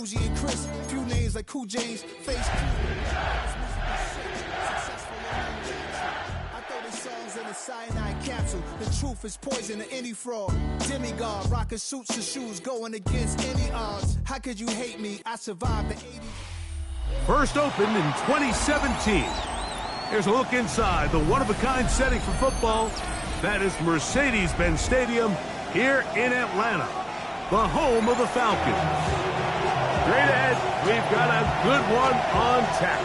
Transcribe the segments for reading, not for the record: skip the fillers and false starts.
Bougie and Chris, few names like Cool James, Face. Songs in a cyanide capsule. The truth is poison to any fraud. Demigod, rocking suits and shoes, going against any odds. How could you hate me? I survived the 80s. First opened in 2017. Here's a look inside the one-of-a-kind setting for football. That is Mercedes-Benz Stadium here in Atlanta, the home of the Falcons. Straight ahead, we've got a good one on tap.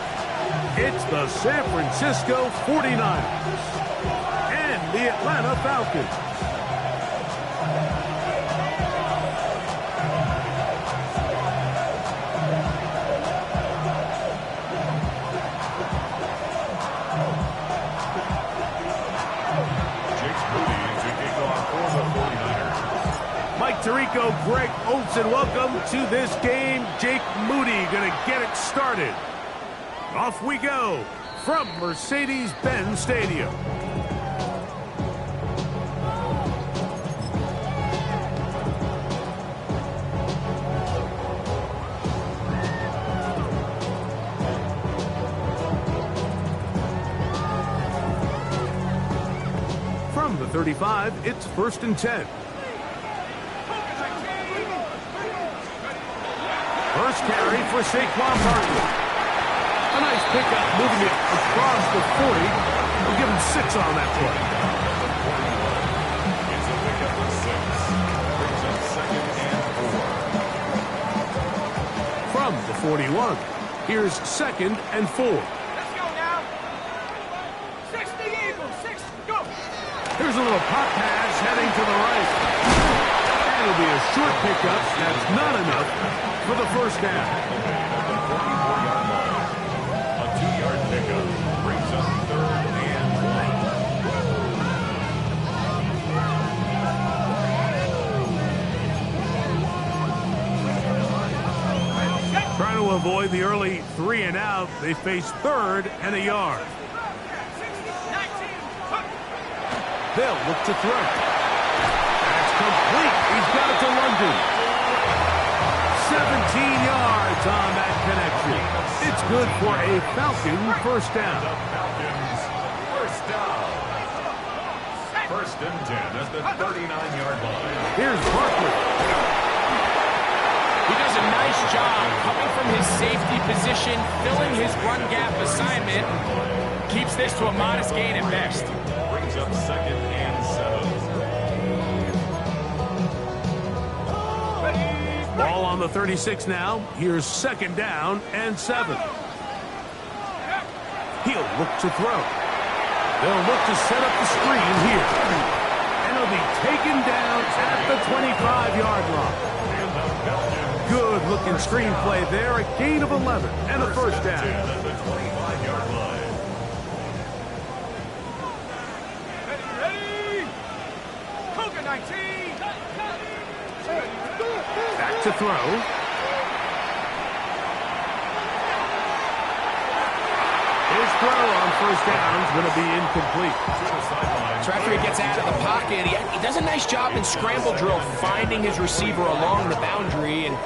It's the San Francisco 49ers and the Atlanta Falcons. Mike Tirico, Greg Olsen, welcome to this game. Jake Moody going to get it started. Off we go from Mercedes-Benz Stadium. From the 35, it's 1st and 10. First carry for Saquon Barkley. A nice pickup, moving it across the 40. We'll give him 6 on that play. It's a pickup of 6. Brings up 2nd and 4. From the 41, here's 2nd and 4. Let's go now. 60 Eagles, 6, go. Here's a little pop pass heading to the right. And it'll be a short pickup. That's not enough for the first down. Pickup brings up 3rd and 1. Trying to avoid the early 3 and out, they face 3rd and a yard. They'll look to throw. That's complete. He's got it to London. 17 yards on that connection. It's good for a Falcon first down. Falcons first down. 1st and 10 at the 39-yard line. Here's Barkley. He does a nice job coming from his safety position, filling his run gap assignment. Keeps this to a modest gain at best. Brings up 2nd and 7. Ball on the 36 now. Here's 2nd down and 7. He'll look to throw. They'll look to set up the screen here. And he'll be taken down at the 25-yard line. Good-looking screen play there. A gain of 11 and a first down. At the 25-yard line. Ready. Cougar 19. Back to throw. His throw on first down is going to be incomplete. So after he gets out of the pocket, he does a nice job in scramble drill finding his receiver along the boundary, and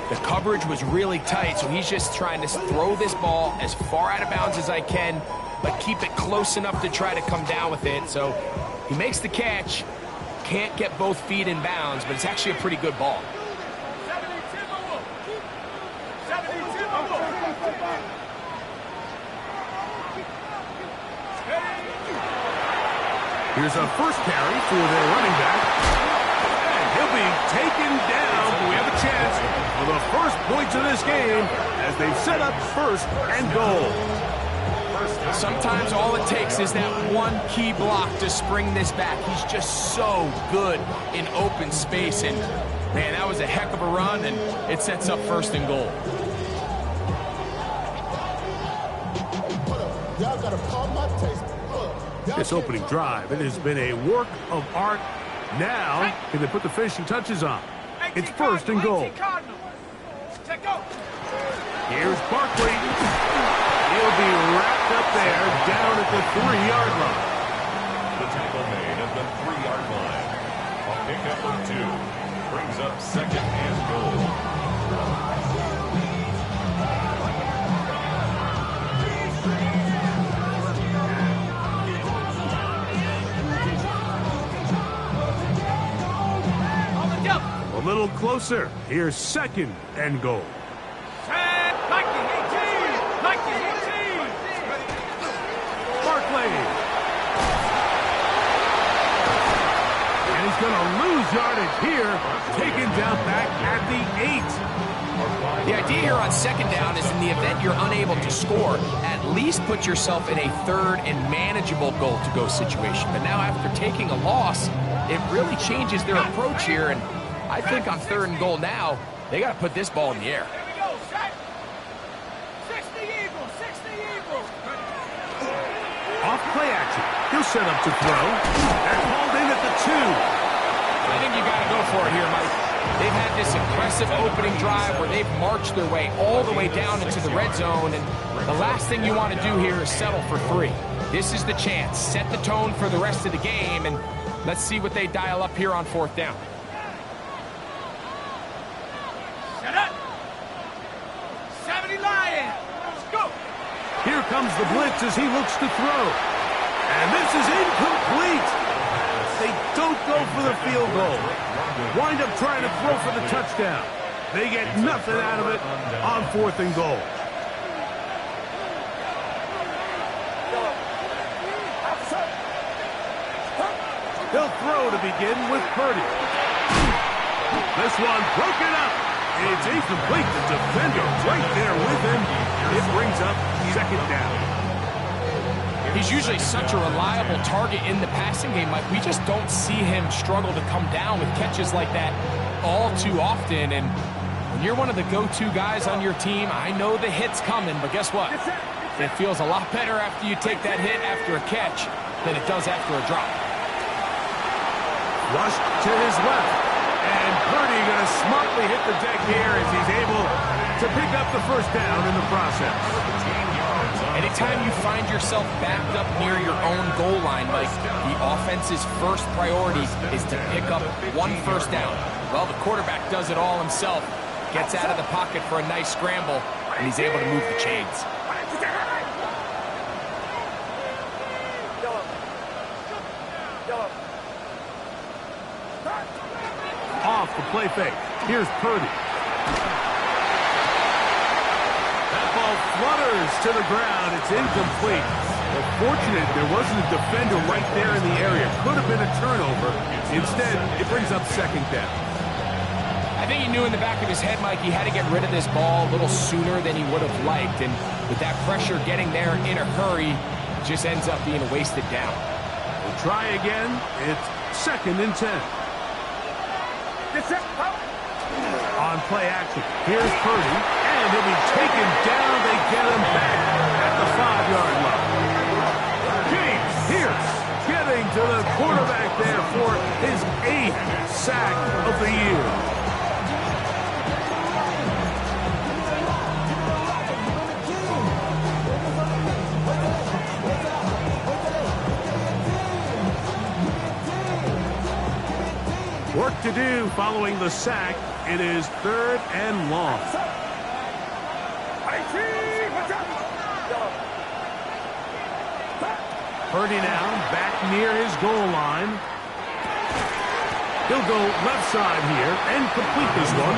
the coverage was really tight, so he's just trying to throw this ball as far out of bounds as I can, but keep it close enough to try to come down with it. So he makes the catch, can't get both feet in bounds, but it's actually a pretty good ball. Here's a first carry for their running back. And he'll be taken down. We have a chance for the first points of this game as they set up 1st and goal. Sometimes all it takes is that one key block to spring this back. He's just so good in open space. And, man, that was a heck of a run, and it sets up 1st and goal. Y'all gotta pump my taste. This opening drive, it has been a work of art. Now, can they put the finishing touches on? It's 1st and goal. Here's Barkley. He'll be wrapped up there down at the 3-yard line. The tackle made at the 3-yard line. A pickup of 2. Brings up 2nd and goal. little closer. Here's 2nd and goal. Set. 1918. 1918. Barkley. And he's going to lose yardage here. Taken down back at the 8. The idea here on 2nd down is in the event you're unable to score, at least put yourself in a 3rd and manageable goal-to-go situation. But now after taking a loss, it really changes their approach here. And I think on 3rd and goal now, they got to put this ball in the air. Here we go. Set. 60 Eagles. 60 Eagles. Off play action. He'll set up to throw. They're called in at the 2. I think you got to go for it here, Mike. They've had this impressive opening drive where they've marched their way all the way down into the red zone, and the last thing you want to do here is settle for 3. This is the chance. Set the tone for the rest of the game, and let's see what they dial up here on 4th down. Set up. 70 Lions. Let's go. Here comes the blitz as he looks to throw. And this is incomplete. They don't go for the field goal. Wind up trying to throw for the touchdown. They get nothing out of it on 4th and goal. He'll throw to begin with Purdy. This one broken up. It's incomplete. The defender right there with him. It brings up 2nd down. He's usually such a reliable target in the passing game, Mike. We just don't see him struggle to come down with catches like that all too often. And when you're one of the go-to guys on your team, I know the hit's coming, but guess what? It feels a lot better after you take that hit after a catch than it does after a drop. Rush to his left. And Purdy going to smartly hit the deck here as he's able to pick up the 1st down in the process. Anytime you find yourself backed up near your own goal line, Mike, the offense's first priority is to pick up 1 1st down. Well, the quarterback does it all himself, gets out of the pocket for a nice scramble, and he's able to move the chains. Off the play fake. Here's Purdy. That ball flutters to the ground. It's incomplete. Well, fortunate there wasn't a defender right there in the area. Could have been a turnover. Instead, it brings up 2nd down. I think he knew in the back of his head, Mike, he had to get rid of this ball a little sooner than he would have liked. And with that pressure getting there in a hurry, it just ends up being a wasted down. We'll try again. It's 2nd and 10. On play action, here's Purdy, and he'll be taken down. They get him back at the 5-yard line. James Pierce getting to the quarterback there for his 8th sack of the year. Work to do following the sack. It is 3rd and long. Purdy now back near his goal line. He'll go left side here and complete this one.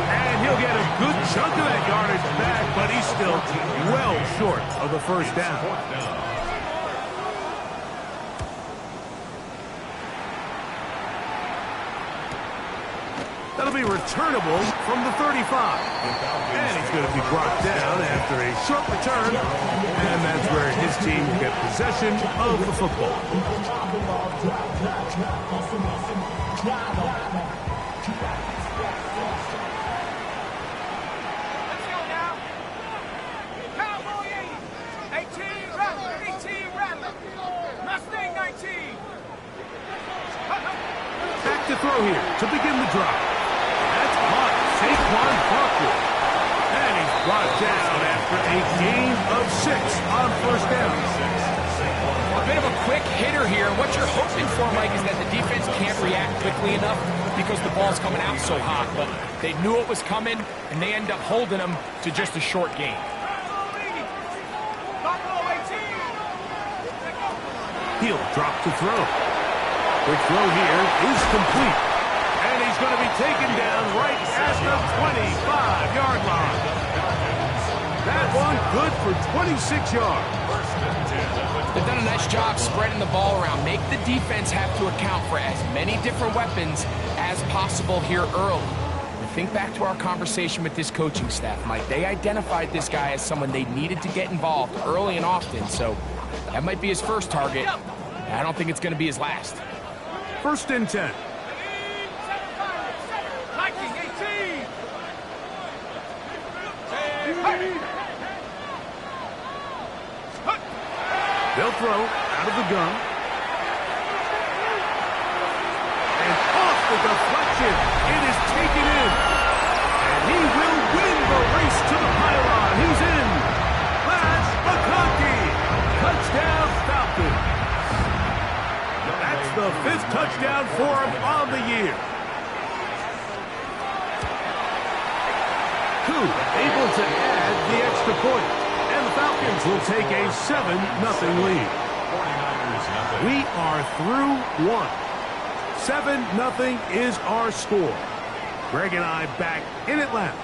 And he'll get a good chunk of that yardage back, but he's still well short of the 1st down. That'll be returnable from the 35. And he's going to be brought down after a short return. And that's where his team will get possession of the football. Let's go now. Cowboy 80. 18 Rattler. 18 Rattler. Mustang 19. Back to throw here to begin the drive. Saquon Barkley. And he's brought down after a gain of 6 on 1st down. A bit of a quick hitter here. What you're hoping for, Mike, is that the defense can't react quickly enough because the ball's coming out so hot. But they knew it was coming, and they end up holding them to just a short gain. He'll drop to throw. Quick throw here is complete. And he's He's going to be taken down right at the 25-yard line. That one good for 26 yards. They've done a nice job spreading the ball around. Make the defense have to account for as many different weapons as possible here early. And think back to our conversation with this coaching staff, Mike. They identified this guy as someone they needed to get involved early and often, so that might be his first target. I don't think it's going to be his last. 1st and 10. They'll throw out of the gun. And off the deflection. It is taken in. And he will win the race to the pylon. He's in. That's McConkey. Touchdown Falcons. That's the 5th touchdown for him on the year. Koo able to add the extra point. And the Falcons will take a 7-0 lead. We are through one. 7-0 is our score. Greg and I back in Atlanta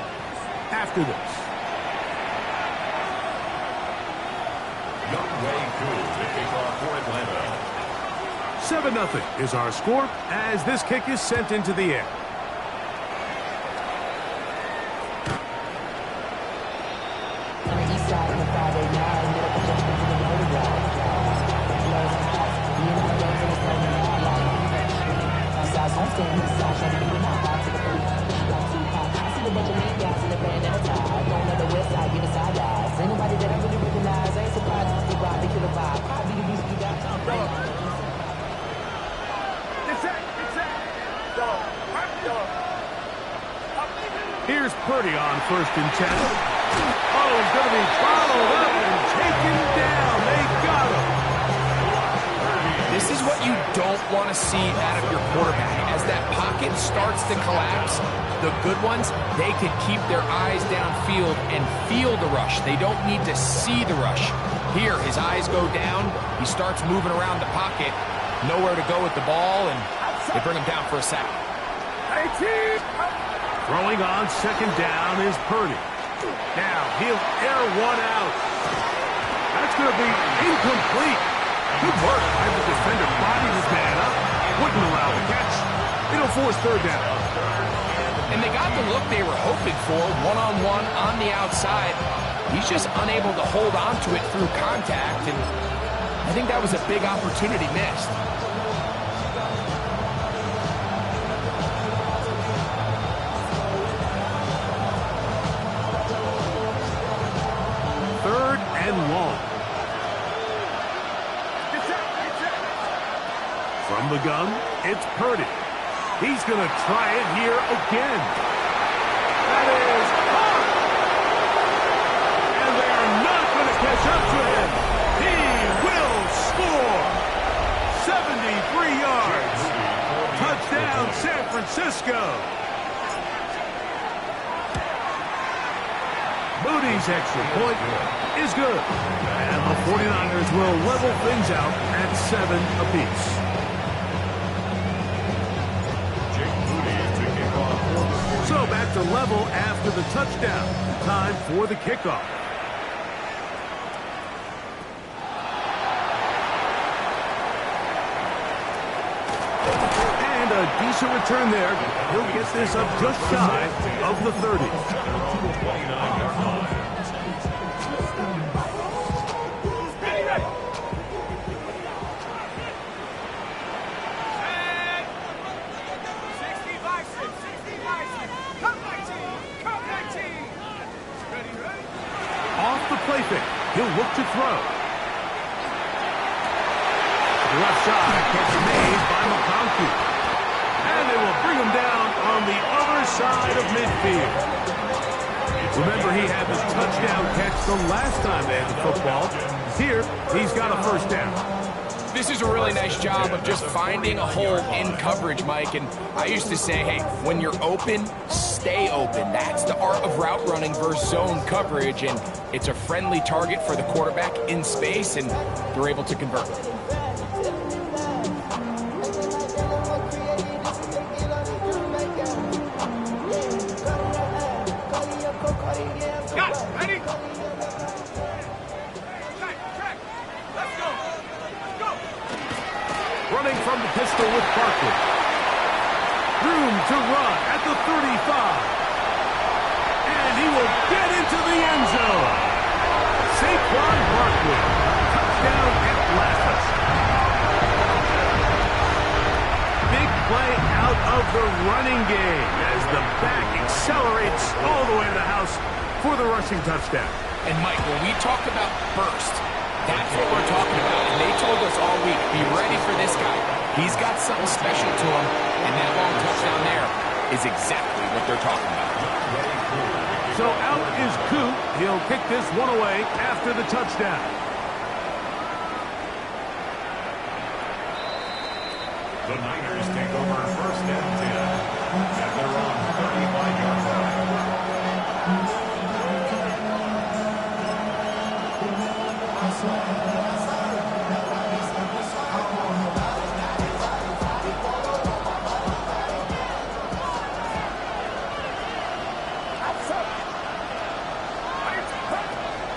after this. Young Way Koo to kick off for Atlanta. 7-0 is our score as this kick is sent into the air. Here's Purdy on 1st and 10. Oh, he's going to be followed up and taken down. They got him. This is what you don't want to see out of your quarterback. As that pocket starts to collapse, the good ones, they can keep their eyes downfield and feel the rush. They don't need to see the rush. Here, his eyes go down. He starts moving around the pocket. Nowhere to go with the ball, and they bring him down for a sack. Throwing on 2nd down is Purdy. Now he'll air one out. That's going to be incomplete. Good work by the defender. Bodied his man up. Wouldn't allow the catch. It'll force 3rd down. And they got the look they were hoping for, one-on-one on the outside. He's just unable to hold on to it through contact, and I think that was a big opportunity missed. From the gun, it's Purdy. He's going to try it here again. That is caught. And they are not going to catch up to him. He will score. 73 yards. Touchdown, San Francisco. Moody's extra point is good. And the 49ers will level things out at 7 apiece. So back to level after the touchdown. Time for the kickoff. And a decent return there. He'll get this up just shy of the 30. 29-yard line. Play fake. He'll look to throw. The left side catch made by McConkey. And they will bring him down on the other side of midfield. Remember, he had the touchdown catch the last time they had the football. Here, he's got a 1st down. This is a really nice job of just finding a hole in coverage, Mike. And I used to say, hey, when you're open, stay open. That's the art of route running versus zone coverage. And it's a friendly target for the quarterback in space, and they're able to convert. Got it. Ready? Track. Let's go. Running from the pistol with Barkley. Room to run at the 35. And he will get into the end zone. Saquon Barkley. Touchdown Atlanta. Big play out of the running game as the back accelerates all the way to the house for the rushing touchdown. And Mike, when we talk about burst, that's what we're talking about. And they told us all week, be ready for this guy. He's got something special to him, and that long touchdown there is exactly what they're talking about. So out is Coop. He'll kick this one away after the touchdown. The Niners take over 1st and 10 at their own 35-yard line.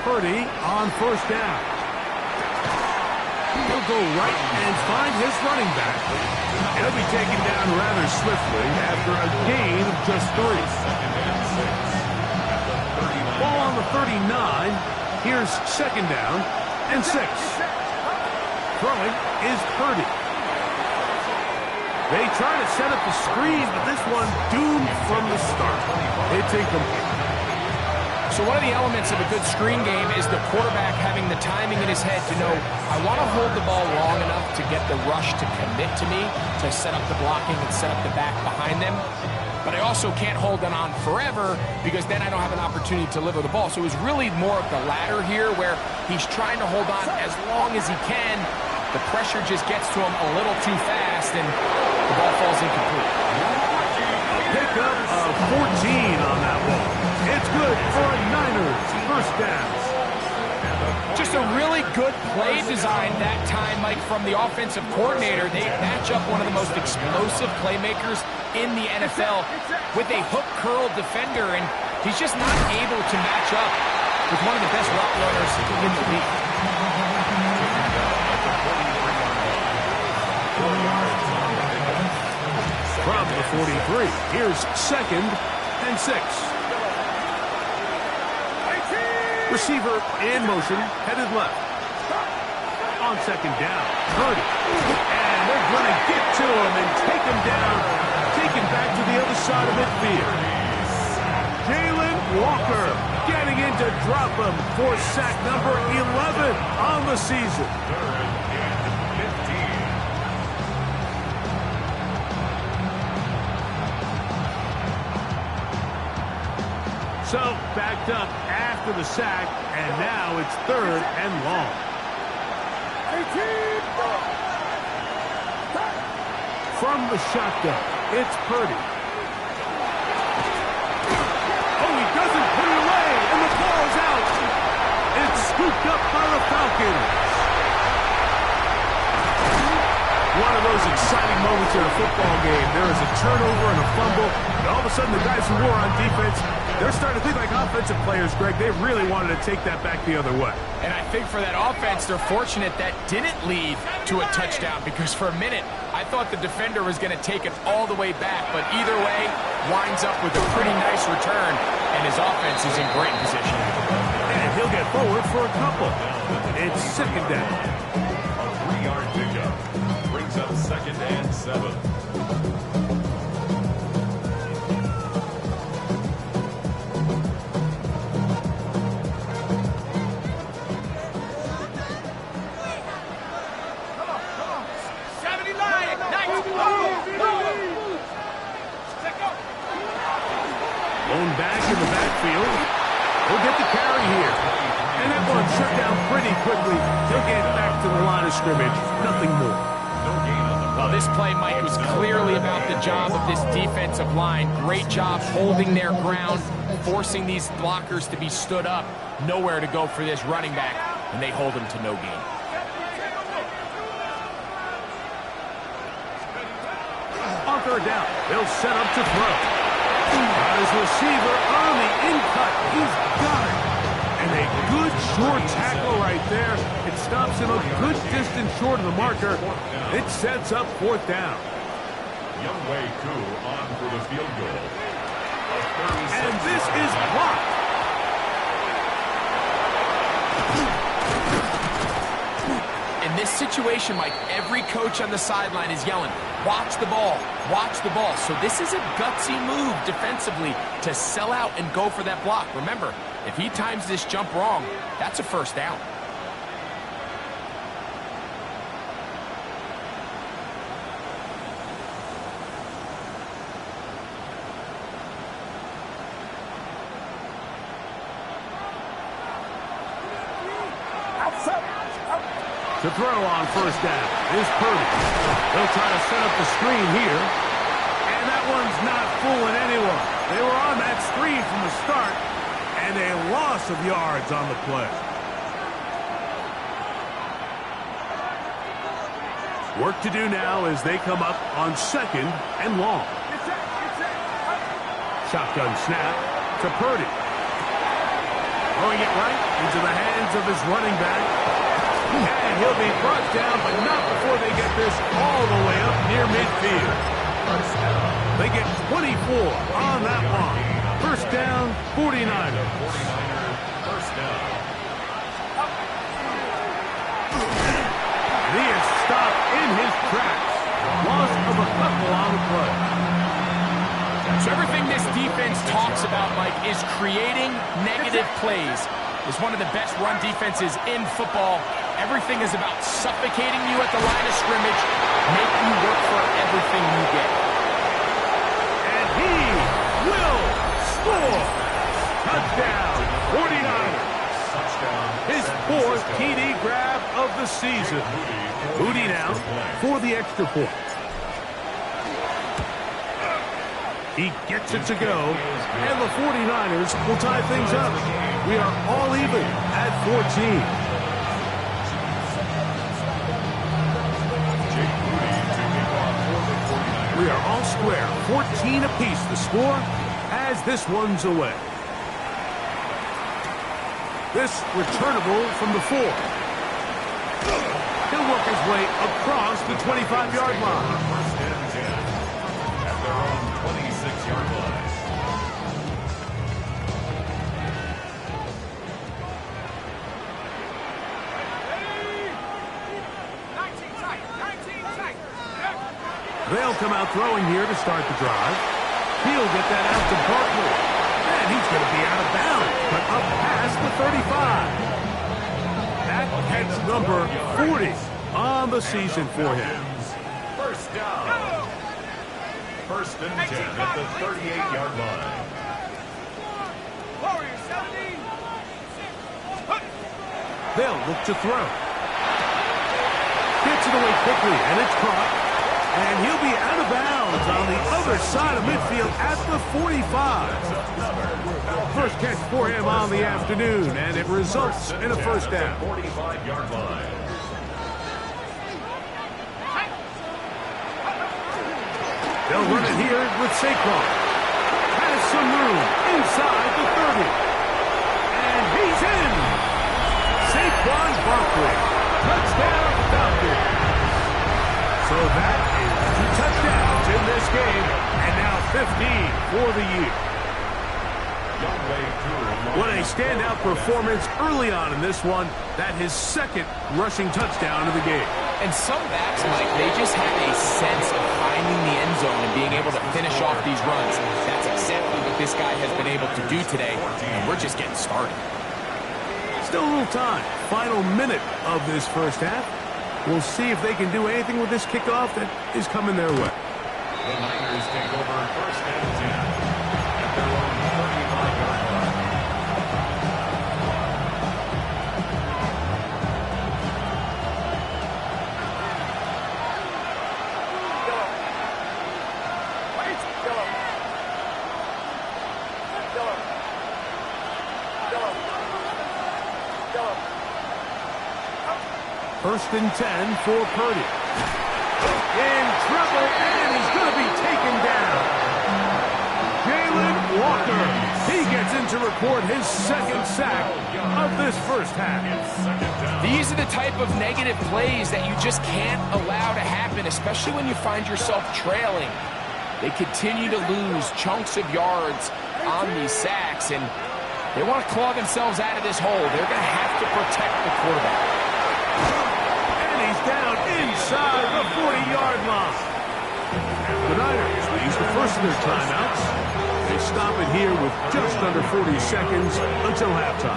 Purdy on 1st down. He'll go right and find his running back. He'll be taken down rather swiftly after a gain of just 3. Ball on the 39. Here's 2nd down and 6. Throwing is Purdy. They try to set up the screen, but this one doomed from the start. It's incomplete. So one of the elements of a good screen game is the quarterback having the timing in his head to know, I want to hold the ball long enough to get the rush to commit to me, to set up the blocking and set up the back behind them. But I also can't hold it on forever because then I don't have an opportunity to deliver the ball. So it was really more of the latter here where he's trying to hold on as long as he can. The pressure just gets to him a little too fast and the ball falls incomplete. Pickup of 14 on that one. It's good for a Niners 1st down. Just a really good play design that time, Mike, from the offensive coordinator. They match up one of the most explosive playmakers in the NFL with a hook curl defender, and he's just not able to match up with one of the best route runners in the league. From the 43, here's 2nd and 6. Receiver in motion, headed left. On 2nd down, Purdy. And they're going to get to him and take him down, taken back to the other side of midfield. Jalen Walker getting in to drop him for sack number 11 on the season. 3rd and 15. So, backed up after the sack, and now it's 3rd and long. From the shotgun, it's Purdy. Oh, he doesn't put it away, and the ball is out. It's scooped up by the Falcons. One of those exciting moments in a football game. There is a turnover and a fumble, and all of a sudden the guys who were on defense, they're starting to think like offensive players, Greg. They really wanted to take that back the other way. And I think for that offense, they're fortunate that didn't lead to a touchdown because for a minute, I thought the defender was going to take it all the way back. But either way, winds up with a pretty nice return, and his offense is in great position. And he'll get forward for a couple. It's 2nd down. A 3-yard pickup brings up 2nd and 7. Blown back in the backfield. He'll get the carry here. And that one shut down pretty quickly. He'll get back to the line of scrimmage. Nothing more. Well, this play, Mike, was clearly about the job of this defensive line. Great job holding their ground, forcing these blockers to be stood up. Nowhere to go for this running back, and they hold him to no gain. On 3rd down, they'll set up to throw. Got his receiver on the in-cut. He's got it. And a good short tackle right there. It stops him a good distance short of the marker. It sets up fourth down. Youngway Koo on for the field goal. And this is blocked. In this situation, Mike, every coach on the sideline is yelling, watch the ball, watch the ball. So this is a gutsy move defensively to sell out and go for that block. Remember, if he times this jump wrong, that's a first down. To throw on first down is Purdy. They'll try to set up the screen here. And that one's not fooling anyone. They were on that screen from the start, and a loss of yards on the play. Work to do now as they come up on second and long. Shotgun snap to Purdy. Throwing it right into the hands of his running back. And he'll be brought down, but not before they get this all the way up near midfield. They get 24 on that one. First down, 49ers. First down. And he is stopped in his tracks. Loss of a couple on the play. So everything this defense talks about, Mike, is creating negative plays. It's one of the best run defenses in football. Everything is about suffocating you at the line of scrimmage, make you work for everything you get. And he will score. Touchdown, 49ers. His fourth TD grab of the season. Moody now for the extra point. He gets it to go, and the 49ers will tie things up. We are all even at 14. We are all square, 14 apiece the score as this one's away. This returnable from the 4. He'll work his way across the 25-yard line. First and 10 at their own 26-yard line. They'll come out throwing here to start the drive. He'll get that out to Barkley. And he's going to be out of bounds, but up past the 35. That heads number 40 on the season for him. First down. First and 10 at the 38-yard line. They'll look to throw. Gets it away quickly, and it's caught. And he'll be out of bounds on the other side of midfield at the 45. First catch for him on the afternoon, and it results in a first down. 45-yard line. They'll run it here with Saquon. Has some room inside the 30. And he's in. Saquon Barkley. Touchdown, Falcons. So that is 2 touchdowns in this game, and now 15 for the year. What a standout performance early on in this one. That his second rushing touchdown of the game. And some backs, Mike, they just have a sense of finding the end zone and being able to finish off these runs. That's exactly what this guy has been able to do today, and we're just getting started. Still a little time. Final minute of this first half. We'll see if they can do anything with this kickoff that is coming their way. The Niners take over first and 10 at their own 35-yard line. First and 10 for Purdy. In trouble, and he's going to be taken down. Jalen Walker. He gets in to record his second sack of this first half. These are the type of negative plays that you just can't allow to happen, especially when you find yourself trailing. They continue to lose chunks of yards on these sacks, and they want to claw themselves out of this hole. They're going to have to protect the quarterback. And he's down inside the 40-yard line. The Niners, they use the first of their timeouts. They stop it here with just under 40 seconds until halftime.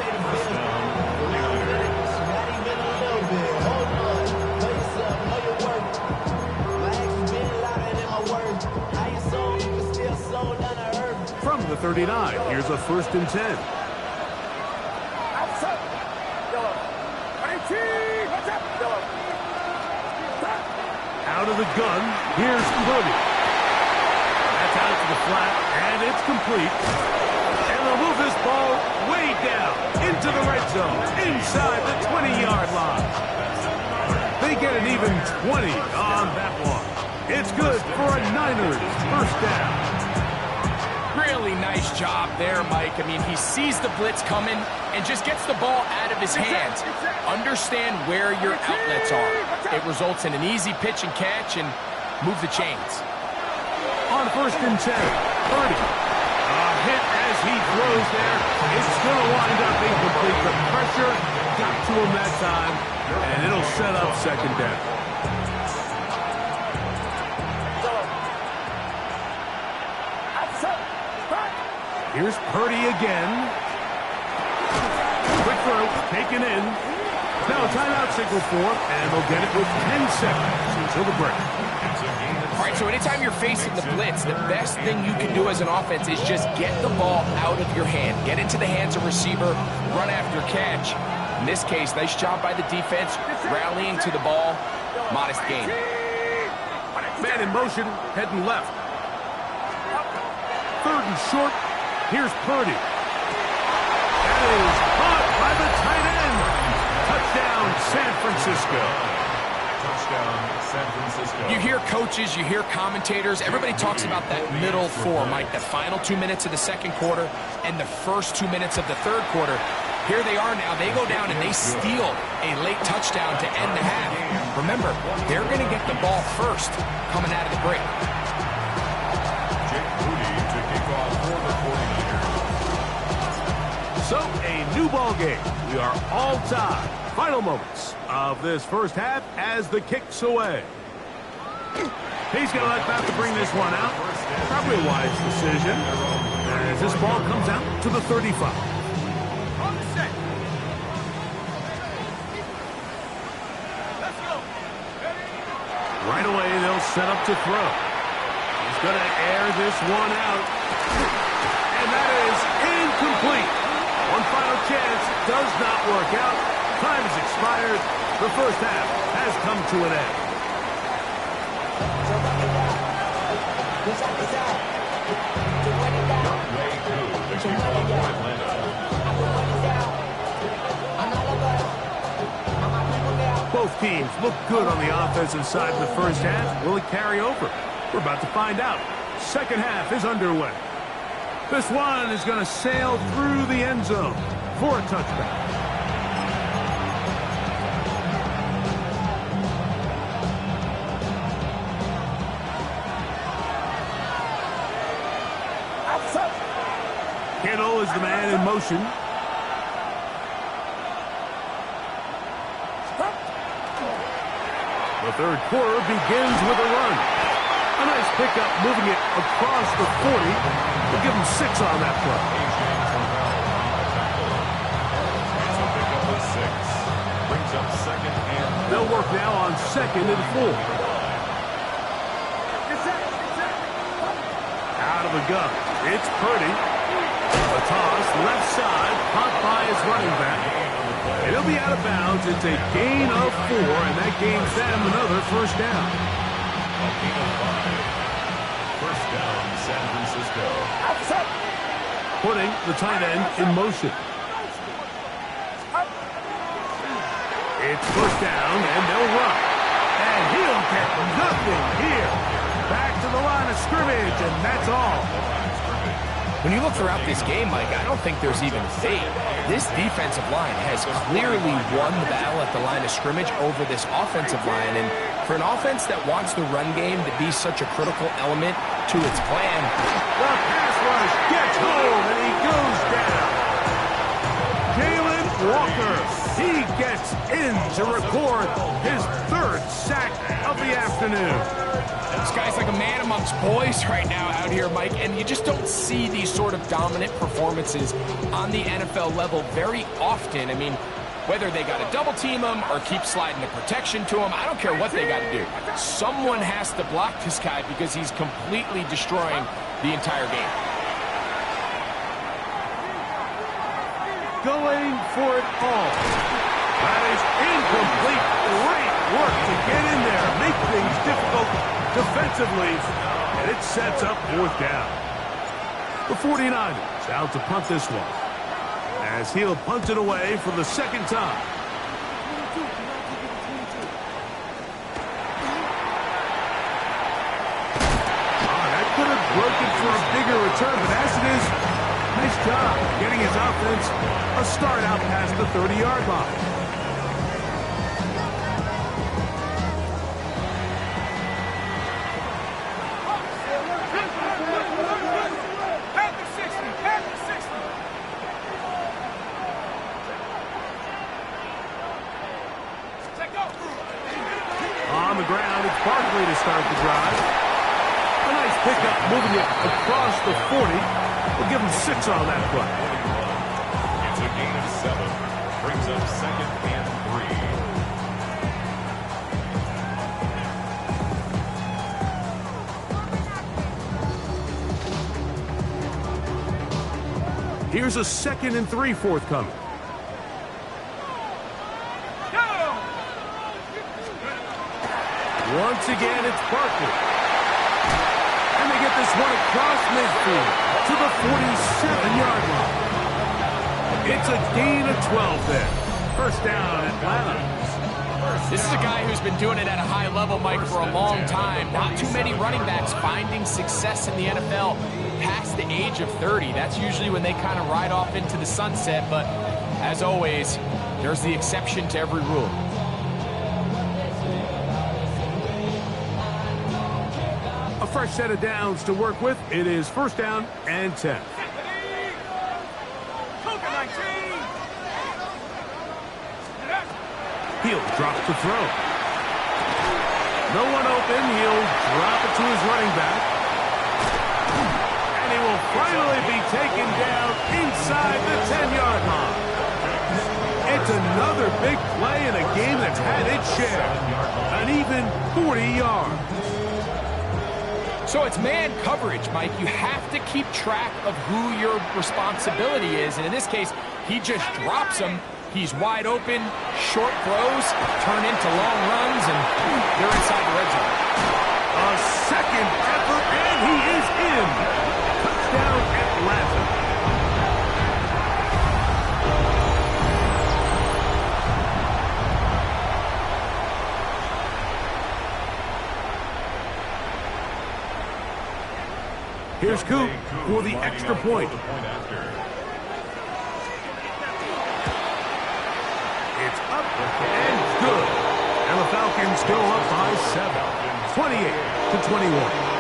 From the 39, here's a 1st and 10. Out of the gun, here's Purdy. That's out to the flat, and it's complete. And they'll move this ball way down into the red zone, inside the 20-yard line. They get an even 20 on that one. It's good for a Niners first down. Really nice job there, Mike. I mean, he sees the blitz coming and just gets the ball out of his hands. Understand where your outlets are. It results in an easy pitch and catch and move the chains. On 1st and 10, Purdy. A hit as he throws there. It's going to wind up incomplete. The pressure got to him that time, and it'll set up 2nd down. Here's Purdy again. Quick throw, taken in. Now a timeout signal for him, and they'll get it with 10 seconds until the break. All right, so anytime you're facing the blitz, the best thing you can do as an offense is just get the ball out of your hand. Get into the hands of receiver, run after catch. In this case, nice job by the defense, rallying to the ball. Modest gain. Man in motion, heading left. 3rd and short. Here's Purdy. That is caught by the tight end. Touchdown, San Francisco. Touchdown, San Francisco. You hear coaches, you hear commentators, everybody talks about that middle four, Mike, the final 2 minutes of the 2nd quarter and the first 2 minutes of the 3rd quarter. Here they are now. They go down and they steal a late touchdown to end the half. Remember, they're going to get the ball first coming out of the break. So, a new ball game. We are all tied. Final moments of this first half as the kick's away. He's going to let Bath to bring this one out. Probably a wise decision. As this ball comes out to the 35. Right away, they'll set up to throw. He's going to air this one out. And that is incomplete. One final chance does not work out. Time has expired. The first half has come to an end. Both teams look good on the offensive side in the first half. Will it carry over? We're about to find out. Second half is underway. This one is going to sail through the end zone for a touchdown. Kittle is the man in motion. The 3rd quarter begins with a run. A nice pickup, moving it across the 40. We'll give him 6 on that play. Brings up 2nd and... They'll work now on 2nd and 4. Out of the gun. It's Purdy. A toss, left side, popped by his running back. And he'll be out of bounds. It's a gain of 4, and that gains them another first down. A gain of 5. First down, San Francisco. Putting the tight end in motion. It's pushed down, and they'll run. And he'll get nothing here. Back to the line of scrimmage, and that's all. When you look throughout this game, Mike, I don't think there's even debate. This defensive line has clearly won the battle at the line of scrimmage over this offensive line. And for an offense that wants the run game to be such a critical element to its plan. The pass rush gets home, and he goes down. Jalen Walker, he gets in to record his 3rd sack of the afternoon. This guy's like a man amongst boys right now out here, Mike, and you just don't see these sort of dominant performances on the NFL level very often. I mean, whether they got to double team him or keep sliding the protection to him, I don't care what they got to do. Someone has to block this guy because he's completely destroying the entire game. Going for it all. That is incomplete. Great work to get in there, make things difficult defensively, and it sets up 4th down. The 49ers out to punt this one, as he'll punt it away for the 2nd time. That could have broken for a bigger return, but as it is, nice job getting his offense a start out past the 30-yard line. To start the drive. A nice pickup, moving it across the 40. We'll give him 6 on that play. It's a gain of 7. Brings up 2nd and 3. Here's a 2nd and 3 forthcoming. Once again, it's Barkley. And they get this one across midfield to the 47-yard line. It's a gain of 12 there. 1st down, Atlanta. This is a guy who's been doing it at a high level, Mike, for a long time. Not too many running backs finding success in the NFL past the age of 30. That's usually when they kind of ride off into the sunset. But as always, there's the exception to every rule. A fresh set of downs to work with. It is 1st down and 10. He'll drop to throw. No one open. He'll drop it to his running back. And he will finally be taken down inside the 10-yard line. It's another big play in a game that's had its share. An even 40 yards. So it's man coverage, Mike. You have to keep track of who your responsibility is. And in this case, he just drops him. He's wide open, short throws, turn into long runs, and they're inside the red zone. A 2nd effort, and he is in. Touchdown, Atlanta. Here's Coop for the extra point. It's up and good. And the Falcons go up by 7, 28-21.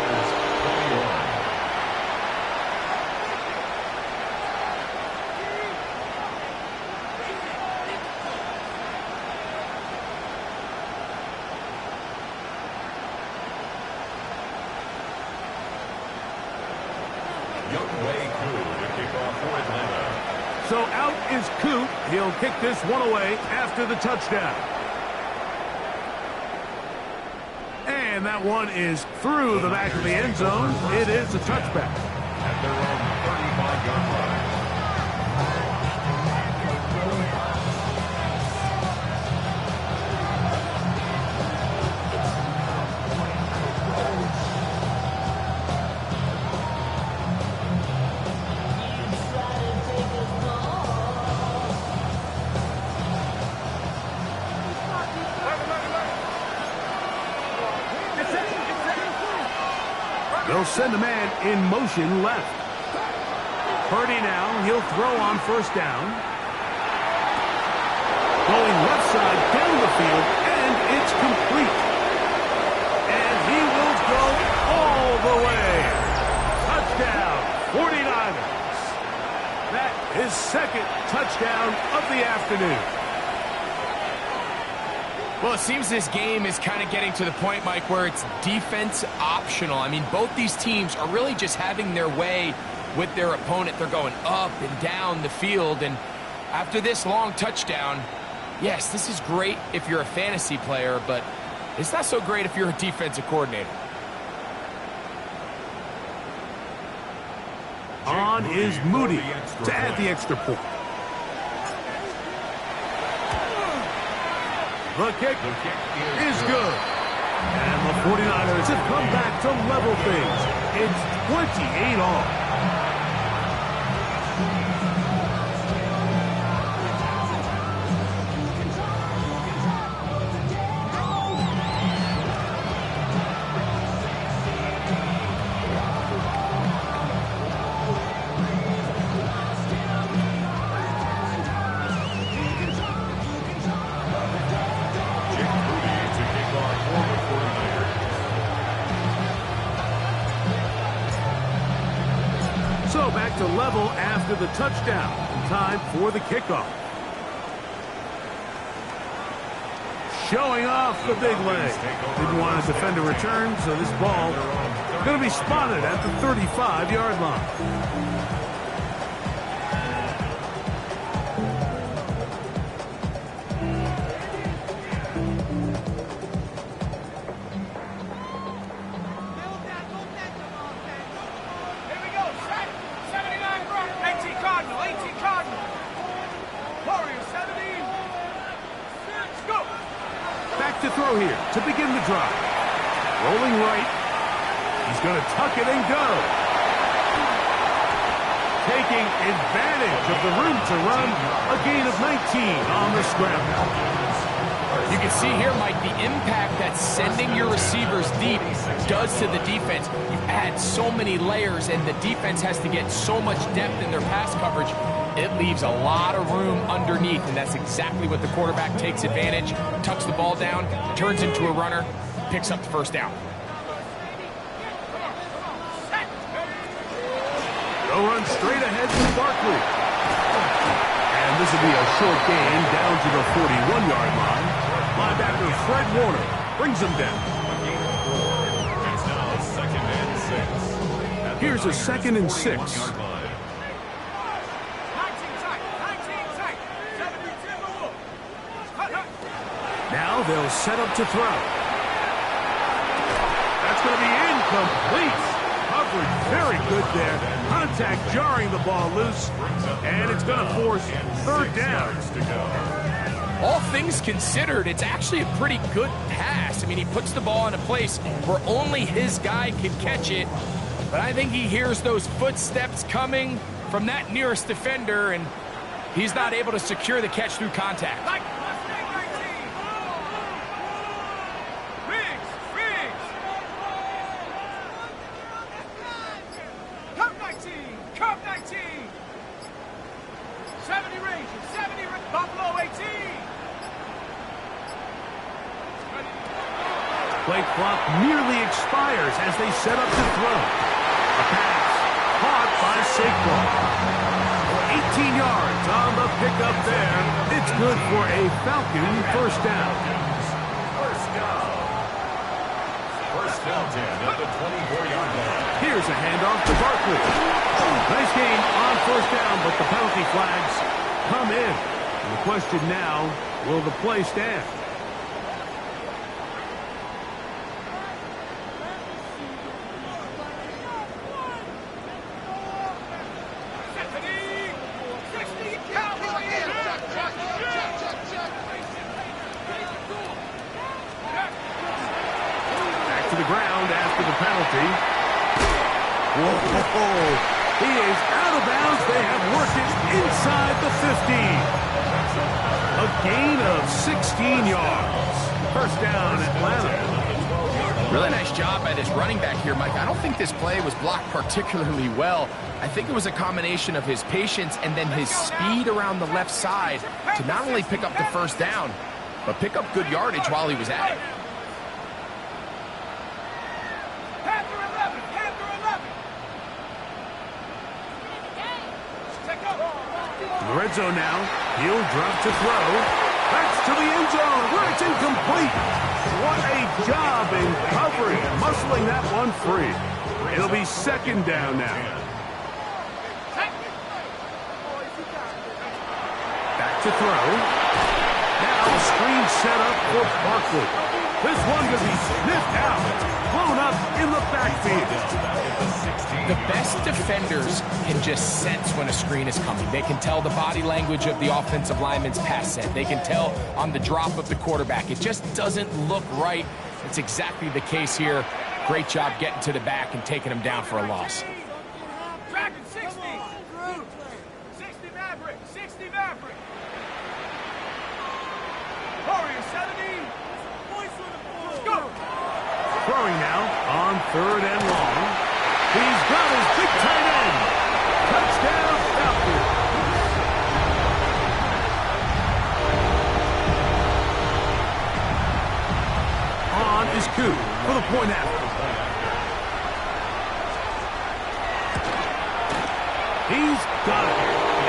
So out is Coop. He'll kick this one away after the touchdown. And that one is through the back of the end zone. It is a touchback. At their own 35-yard line. They'll send a man in motion left. Purdy now, he'll throw on first down. Going left side down the field, and it's complete. And he will go all the way. Touchdown, 49ers. That is second touchdown of the afternoon. Well, it seems this game is kind of getting to the point, Mike, where it's defense optional. I mean, both these teams are really just having their way with their opponent. They're going up and down the field, and after this long touchdown, yes, this is great if you're a fantasy player, but it's not so great if you're a defensive coordinator. On is Moody to add the extra point. The kick is good. And the 49ers have come back to level things. It's 28 all. So back to level after the touchdown. Time for the kickoff. Showing off the big leg. Didn't want to defend a return, so this ball going to be spotted at the 35-yard line. To throw here to begin the drive. Rolling right. He's going to tuck it and go. Taking advantage of the room to run. A gain of 19 on the scramble. You can see here, Mike, the impact that sending your receivers deep does to the defense. You add so many layers, and the defense has to get so much depth in their pass coverage. It leaves a lot of room underneath, and that's exactly what the quarterback takes advantage, tucks the ball down, turns into a runner, picks up the first down. They'll run straight ahead to Barkley. And this will be a short gain down to the 41-yard line. Linebacker Fred Warner brings him down. It's now second and 6. Here's a 2nd and 6. Now they'll set up to throw. That's going to be incomplete. Coverage very good there. Contact jarring the ball loose. And it's going to force third down. All things considered, it's actually a pretty good pass. I mean, he puts the ball in a place where only his guy can catch it. But I think he hears those footsteps coming from that nearest defender, and he's not able to secure the catch through contact. Play clock nearly expires as they set up to throw. A pass caught by Saquon. 18 yards on the pickup there. It's good for a Falcon first down. First down 10 at the 24-yard line. Here's a handoff to Barkley. Nice game on first down, but the penalty flags come in. And the question now, will the play stand? To the ground after the penalty. Whoa! He is out of bounds. They have worked it inside the 15. A gain of 16 yards. First down, Atlanta. Really nice job by this running back here, Mike. I don't think this play was blocked particularly well. I think it was a combination of his patience and then his speed around the left side to not only pick up the first down, but pick up good yardage while he was at it. In the red zone now. He'll drop to throw. That's to the end zone where it's incomplete. What a job in covering, muscling that one free. It'll be second down now. Back to throw. Now a screen set up for Barkley. This one could be sniffed out, blown up in the backfield. The best defenders can just sense when a screen is coming. They can tell the body language of the offensive lineman's pass set. They can tell on the drop of the quarterback. It just doesn't look right. It's exactly the case here. Great job getting to the back and taking him down for a loss. Tracking 60. 60 Maverick. 60 Maverick. Warrior 70. Go. Throwing now on 3rd and long. He's got his big tight end. Touchdown, Falcons. On is Koo for the point after. He's got it.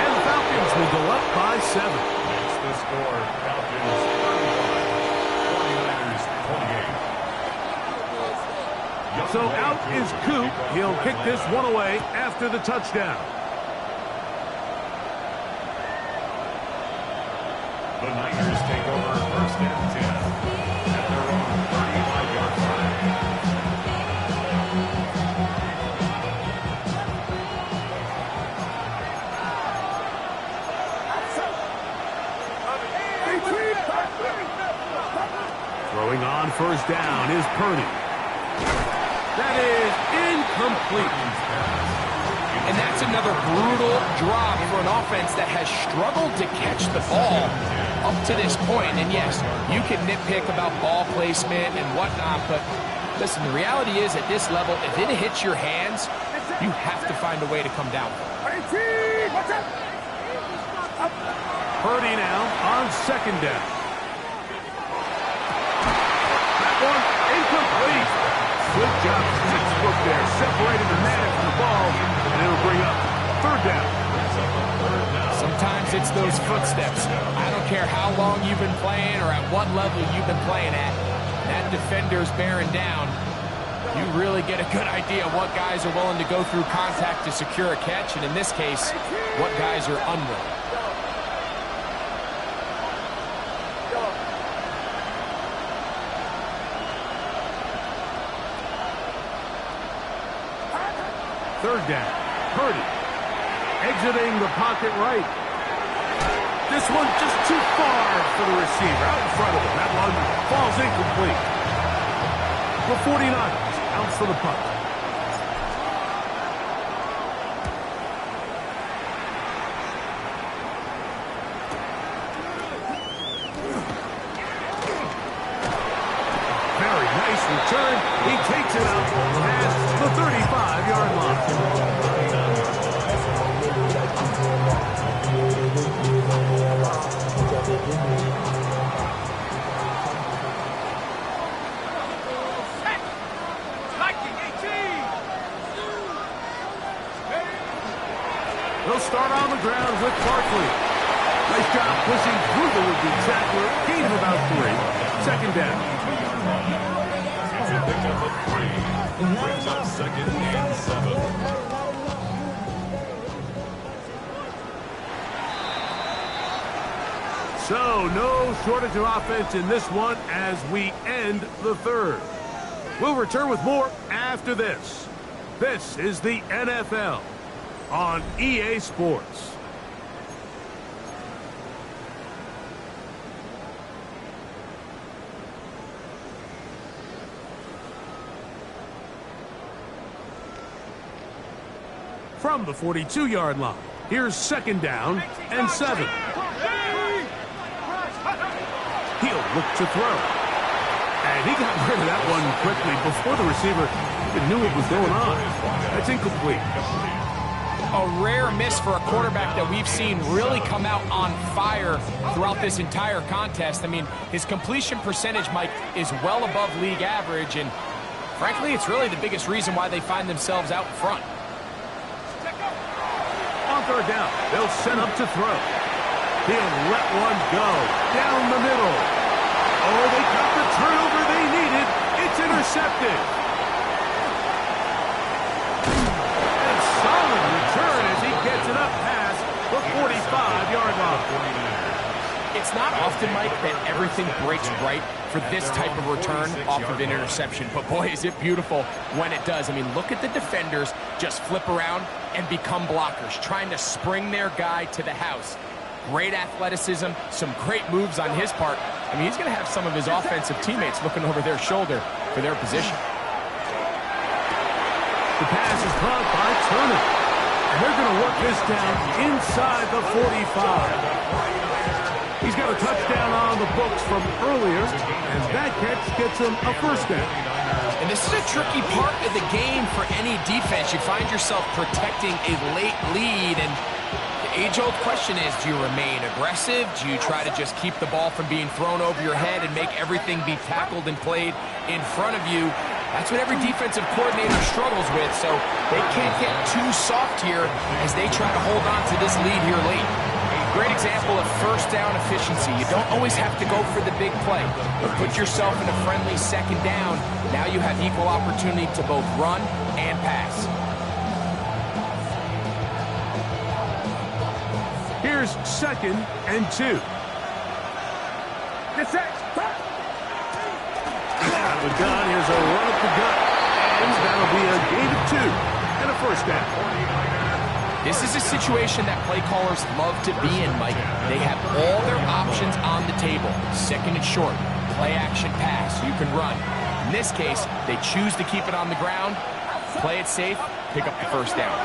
And the Falcons will go up by 7. That's the score. Falcons 35, 49ers 28. So out is Coop. He'll kick this one away after the touchdown. The Niners take over 1st and 10 at their own 35-yard line. Throwing on 1st down is Purdy. That is incomplete. And that's another brutal drop for an offense that has struggled to catch the ball up to this point. And yes, you can nitpick about ball placement and whatnot, but listen, the reality is at this level, if it hits your hands, you have to find a way to come down. Purdy now on 2nd down. That one incomplete. Good job, 6 foot there, separated the man from the ball, and it'll bring up 3rd down. Sometimes it's those footsteps. I don't care how long you've been playing or at what level you've been playing at. That defender's bearing down. You really get a good idea of what guys are willing to go through contact to secure a catch, and in this case, what guys are unwilling. Third down. Purdy exiting the pocket right. This one just too far for the receiver out in front of him. That one falls incomplete. The 49ers out for the punt. Very nice return. He takes it out past the 35-yard line. They'll start on the ground with Barkley. Nice job pushing through the would-be tackler. Gain of about 3. 2nd down. It's a pickup of 3. Brings up 2nd and 7. So, no shortage of offense in this one as we end the 3rd. We'll return with more after this. This is the NFL on EA Sports. From the 42-yard line, here's 2nd down and 7. He'll look to throw. And And he got rid of that one quickly before the receiver even knew what was going on. That's incomplete. A rare miss for a quarterback that we've seen really come out on fire throughout this entire contest. I mean, his completion percentage, Mike, is well above league average, and frankly, it's really the biggest reason why they find themselves out in front. On third down, they'll set up to throw. He'll let one go down the middle. Oh, they got the turnover they needed. It's intercepted. And solid return as he gets it up past the 45-yard line. It's not often, Mike, that everything breaks right for this type of return off of an interception. But boy, is it beautiful when it does. I mean, look at the defenders just flip around and become blockers, trying to spring their guy to the house. Great athleticism, some great moves on his part. I mean, he's going to have some of his offensive teammates looking over their shoulder for their position. The pass is caught by Turner. And they're going to work this down inside the 45. He's got a touchdown on the books from earlier, and that catch gets him a first down. And this is a tricky part of the game for any defense. You find yourself protecting a late lead, and the age-old question is, do you remain aggressive? Do you try to just keep the ball from being thrown over your head and make everything be tackled and played in front of you? That's what every defensive coordinator struggles with, so they can't get too soft here as they try to hold on to this lead here late. Great example of first down efficiency. You don't always have to go for the big play, but put yourself in a friendly second down. Now you have equal opportunity to both run and pass. Here's 2nd and 2. Out of the gun, here's a run up the gut. And that'll be a gain of 2 and a first down. This is a situation that play callers love to be in, Mike. They have all their options on the table. Second and short, play action pass, you can run. In this case, they choose to keep it on the ground, play it safe, pick up the first down.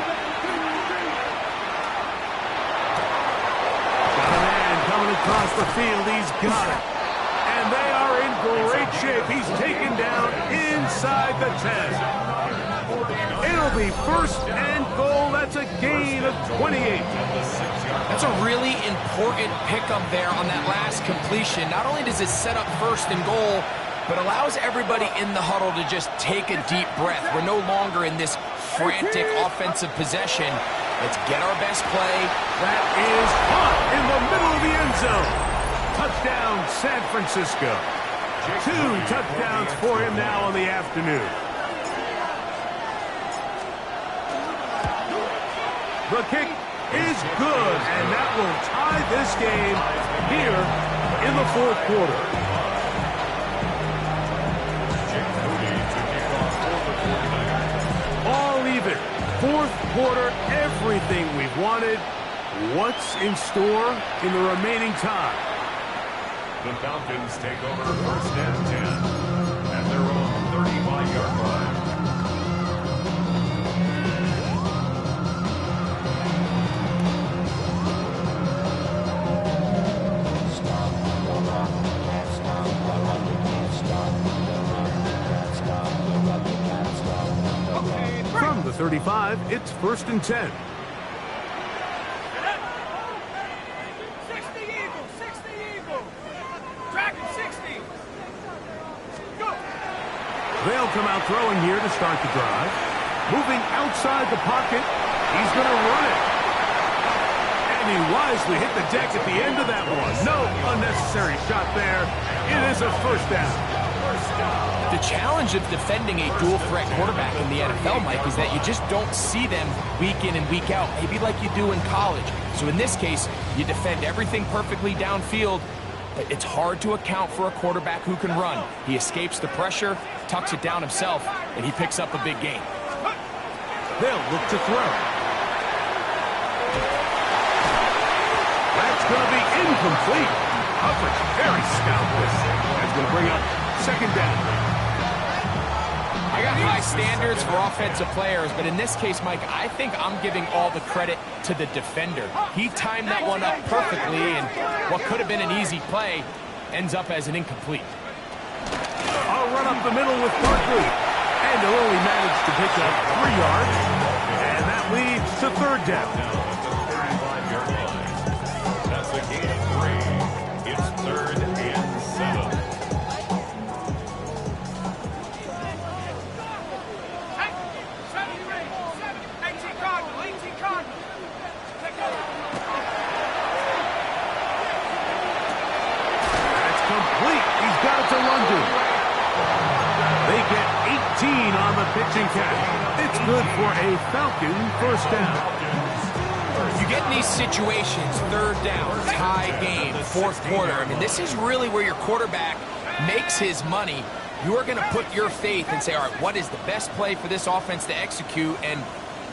Got a man coming across the field, he's got it. And they are in great shape. He's taken down inside the 10. It'll be first and goal. That's a gain of 28. That's a really important pickup there on that last completion. Not only does it set up first and goal, but allows everybody in the huddle to just take a deep breath. We're no longer in this frantic offensive possession. Let's get our best play. That is caught in the middle of the end zone. Touchdown, San Francisco. 2 touchdowns for him now on the afternoon. The kick is good, and that will tie this game here in the 4th quarter. All even. 4th quarter, everything we've wanted. What's in store in the remaining time? The Falcons take over first and 10 at their own 35-yard line. From the 35, it's 1st and 10. 60 Eagles, 60 Eagles. Track him, 60. Go. They'll come out throwing here to start the drive. Moving outside the pocket, he's going to run it. And he wisely hit the deck at the end of that one. No unnecessary shot there. It is a first down. The challenge of defending a dual-threat quarterback in the NFL, Mike, is that you just don't see them week in and week out, maybe like you do in college. So in this case, you defend everything perfectly downfield, but it's hard to account for a quarterback who can run. He escapes the pressure, tucks it down himself, and he picks up a big gain. They'll look to throw. That's going to be incomplete. Coverage very stout. That's going to bring up second down. I got high standards for offensive players, but in this case, Mike, I think I'm giving all the credit to the defender. He timed that one up perfectly, and what could have been an easy play ends up as an incomplete. A run up the middle with Barkley. And they'll only manage to pick up 3 yards. And that leads to third down. Now at the 35-yard line. That's a gain of 3. It's 3rd and 7. Hey, 18 Cardinal, 18 Cardinal. Take over. That's complete. He's got it to London. They get 18 on the pitching catch. It's good for a Falcon first down. You get in these situations, third down, tie game, fourth quarter. I mean, this is really where your quarterback makes his money. You are going to put your faith and say, all right, what is the best play for this offense to execute? And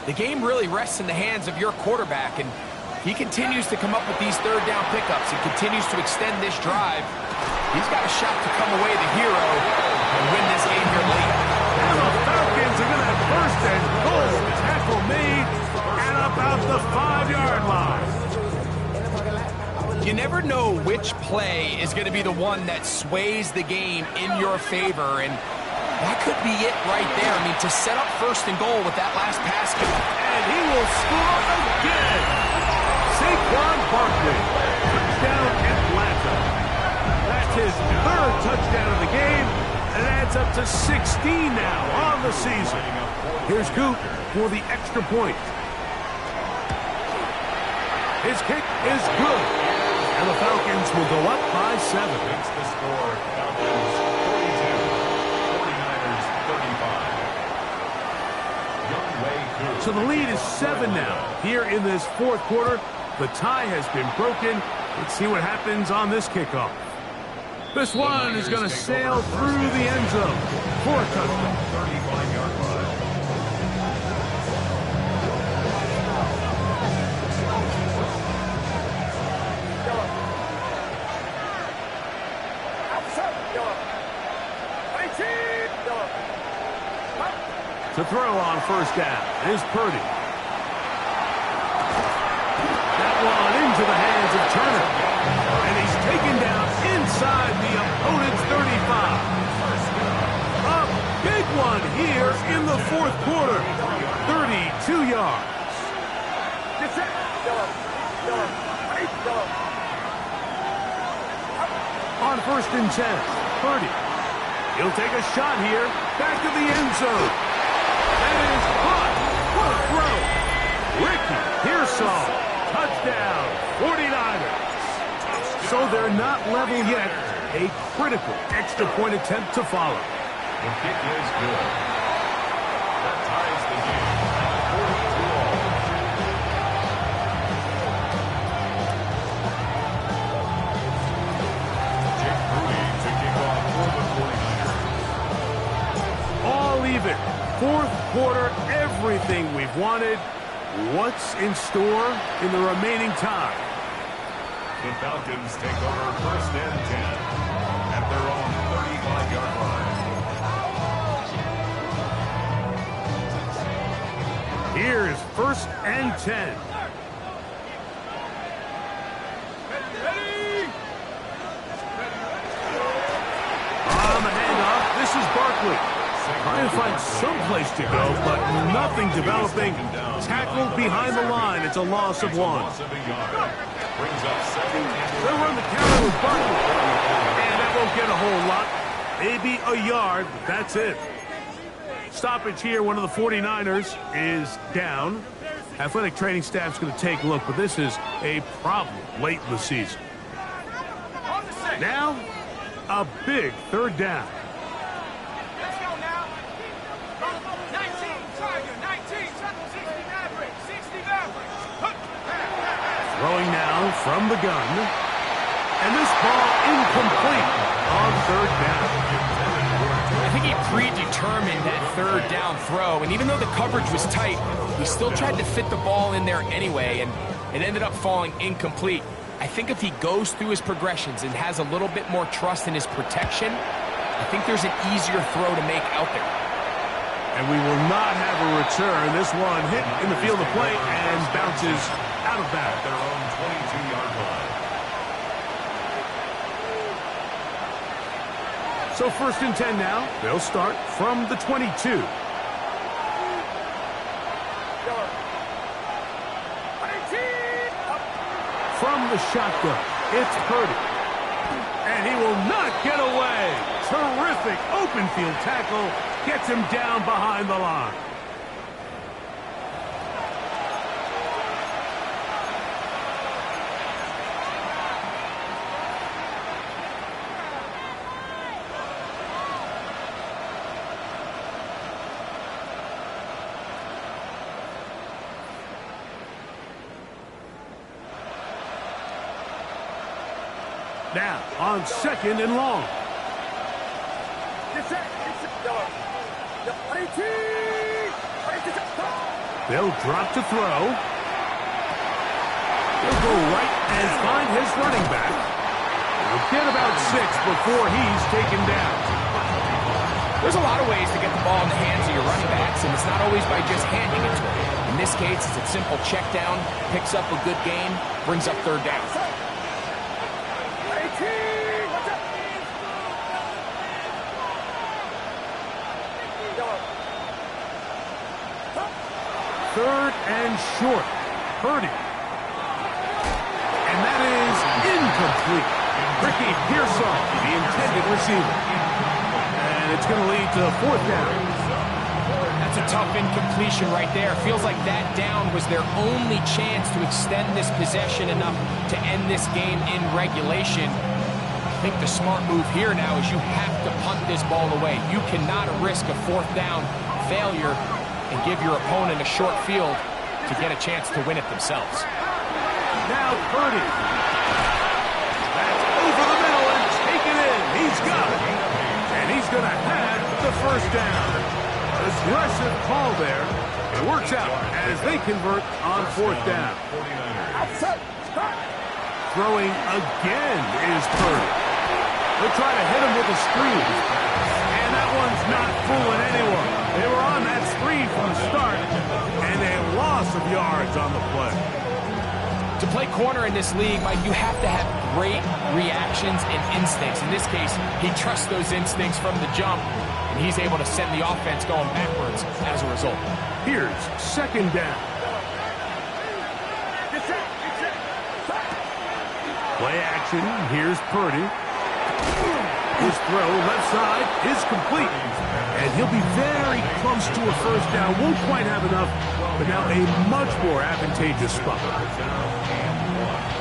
the game really rests in the hands of your quarterback. And he continues to come up with these third down pickups and continues to extend this drive. He's got a shot to come away the hero and win this game here late. And the Falcons are going to have first and goal. Tackle made and about the 5-yard line. You never know which play is going to be the one that sways the game in your favor, and that could be it right there. I mean, to set up first and goal with that last pass. And he will score again. Saquon Barkley. Touchdown Atlanta. That's his 3rd touchdown of the game. And it adds up to 16 now on the season. Here's Goop for the extra point. His kick is good. And the Falcons will go up by 7. It's the score. Falcons 42. 49ers 35. Youngway Goop. So the lead is 7 now. Here in this fourth quarter, the tie has been broken. Let's see what happens on this kickoff. This one is going to sail through the end zone for a touchdown. 35-yard line. To throw on first down is Purdy. That one into the hands of Turner. And he's taken down inside the opponent's 35. A big one here in the fourth quarter. 32 yards. On first and 10, Purdy. He'll take a shot here. Back to the end zone. That is caught. What a throw. Ricky Pearsall. Touchdown, 49ers. So they're not level yet. A critical extra point attempt to follow. The kick is good. That ties the game. 42-all. Jake Prudy to kick off for the 49ers. All even. Fourth quarter, everything we've wanted. What's in store in the remaining time? The Falcons take over first and 10 at their own 35-yard line. Here's first and 10. On the handoff, this is Barkley. Trying to find some place to go, but nothing developing. Tackled behind the line. It's a loss of 1. Loss of a yard. Brings up 2nd and They'll run the counter with Barkley. And that won't get a whole lot. Maybe a yard, but that's it. Stoppage here. One of the 49ers is down. Athletic training staff's going to take a look, but this is a problem late in the season. Now, a big third down. Let's go now. 19, Tiger, 19, 60 Maverick, 60 Maverick. Throwing now from the gun. And this ball incomplete on third down. I think he predetermined that third down throw, and even though the coverage was tight, he still tried to fit the ball in there anyway, and it ended up falling incomplete. I think if he goes through his progressions and has a little bit more trust in his protection, I think there's an easier throw to make out there. And we will not have a return. This one hit in the field of play and bounces out of bounds. their own 22-yard line. So So 1st and 10 now. They'll start from the 22. From the shotgun, it's Purdy. And he will not get away. Terrific open field tackle. Gets him down behind the line. Now, on 2nd and long. They'll drop to throw. He'll go right and find his running back. He'll get about 6 before he's taken down. There's a lot of ways to get the ball in the hands of your running backs, and it's not always by just handing it to them. In this case, it's a simple check down, picks up a good gain, brings up 3rd down. Third and short. Purdy. And that is incomplete. Ricky Pearson, the intended receiver. And it's going to lead to 4th down. That's a tough incompletion right there. Feels like that down was their only chance to extend this possession enough to end this game in regulation. I think the smart move here now is you have to punt this ball away. You cannot risk a 4th down failure and give your opponent a short field to get a chance to win it themselves. Now Purdy. That's over the middle and taken in. He's got it. And he's going to have the 1st down. Aggressive call there. It works out as they convert on 4th down. Throwing again is Purdy. They'll try to hit him with a screen. And that one's not fooling anyone. They were on that screen from the start, and a loss of yards on the play. To play corner in this league, Mike, you have to have great reactions and instincts. In this case, he trusts those instincts from the jump, and he's able to send the offense going backwards as a result. Here's 2nd down. Play action. Here's Purdy. His throw left side is complete. And he'll be very close to a 1st down. Won't quite have enough, but now a much more advantageous spot.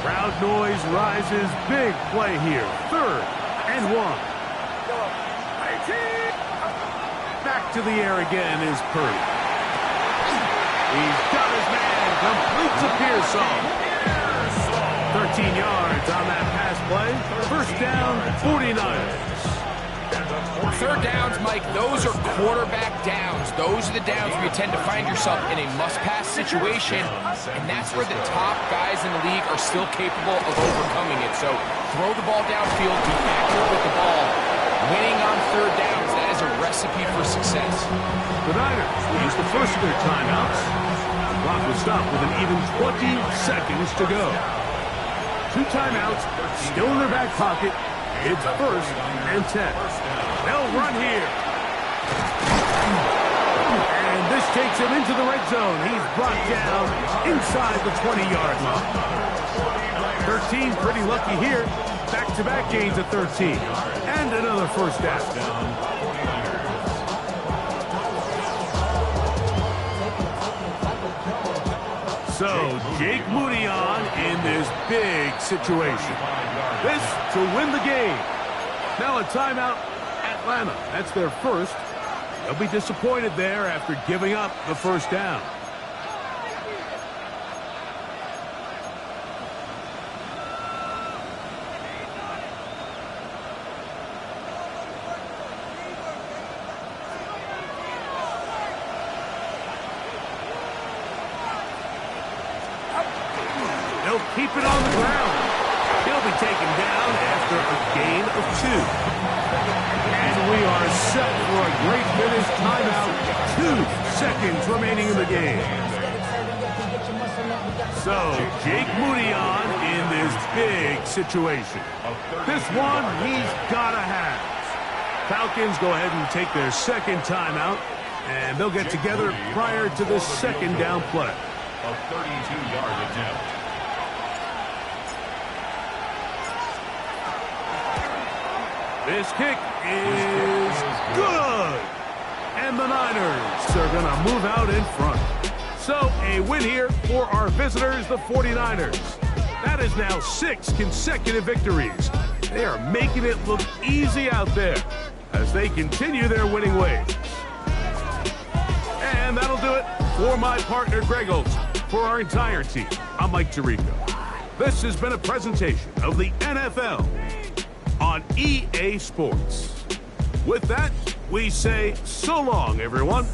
Crowd noise rises. Big play here. 3rd and 1. Back to the air again is Purdy. He's got his man. Complete to Pearson. 13 yards on that pass play. 1st down, 49ers. 3rd downs, Mike, those are quarterback downs. Those are the downs where you tend to find yourself in a must-pass situation, and that's where the top guys in the league are still capable of overcoming it. So throw the ball downfield, be accurate with the ball. Winning on 3rd downs, that is a recipe for success. The Niners will use the first of their timeouts. The clock will stop with an even 20 seconds to go. 2 timeouts still in their back pocket. It's 1st and 10. They'll run here. And this takes him into the red zone. He's brought down inside the 20-yard line. 13 pretty lucky here. Back-to-back gains at 13. And another 1st down. So, Jake Moody on in this big situation. This to win the game. Now a timeout, Atlanta. That's their 1st. They'll be disappointed there after giving up the 1st down. They'll keep it on the ground. He'll be taken down after a gain of 2. And we are set for a great finish. Timeout. 2 seconds remaining in the game. So, Jake Moody on in this big situation. This one he's got to have. Falcons go ahead and take their second timeout, and they'll get together prior to the second down play. A 32-yard attempt. This kick is good. And the Niners are going to move out in front. So a win here for our visitors, the 49ers. That is now 6 consecutive victories. They are making it look easy out there as they continue their winning ways. And that'll do it for my partner, Greg Olson. For our entire team, I'm Mike Tirico. This has been a presentation of the NFL on EA Sports. With that, we say so long, everyone.